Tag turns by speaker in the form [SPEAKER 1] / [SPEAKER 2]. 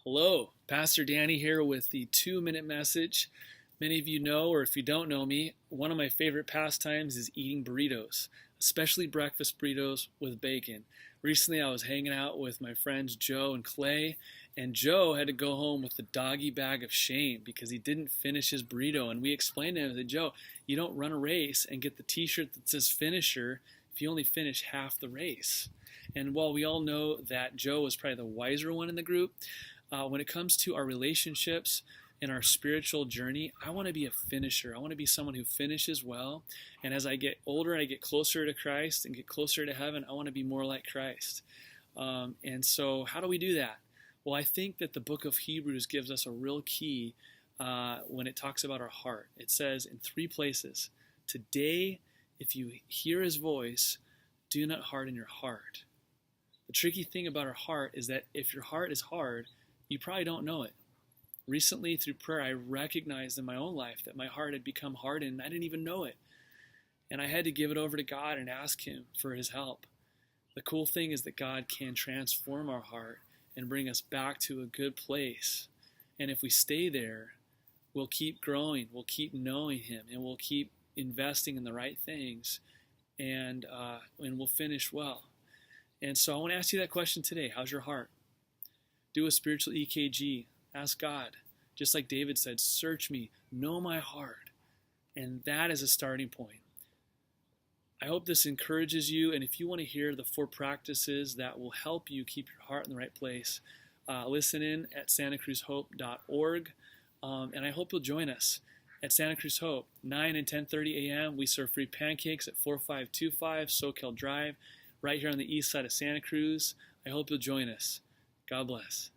[SPEAKER 1] Hello, Pastor Danny here with the 2-minute message. Many of you know, or if you don't know me, one of my favorite pastimes is eating burritos, especially breakfast burritos with bacon. Recently, I was hanging out with my friends Joe and Clay, and Joe had to go home with the doggy bag of shame because he didn't finish his burrito. And we explained to him that, Joe, you don't run a race and get the t-shirt that says finisher if you only finish half the race. And while we all know that Joe was probably the wiser one in the group, when it comes to our relationships and our spiritual journey, I want to be a finisher. I want to be someone who finishes well. And as I get older and I get closer to Christ and get closer to heaven, I want to be more like Christ. And so how do we do that? Well, I think that the book of Hebrews gives us a real key when it talks about our heart. It says in 3 places, today, if you hear his voice, do not harden your heart. The tricky thing about our heart is that if your heart is hard, you probably don't know it. Recently, through prayer, I recognized in my own life that my heart had become hardened and I didn't even know it. And I had to give it over to God and ask him for his help. The cool thing is that God can transform our heart and bring us back to a good place. And if we stay there, we'll keep growing, we'll keep knowing him, and we'll keep investing in the right things, and we'll finish well. And so I want to ask you that question today. How's your heart? Do a spiritual EKG. Ask God. Just like David said, search me, know my heart. And that is a starting point. I hope this encourages you. And if you want to hear the 4 practices that will help you keep your heart in the right place, listen in at santacruzhope.org. And I hope you'll join us at Santa Cruz Hope, 9 and 10:30 a.m. We serve free pancakes at 4525 Soquel Drive, right here on the east side of Santa Cruz. I hope you'll join us. God bless.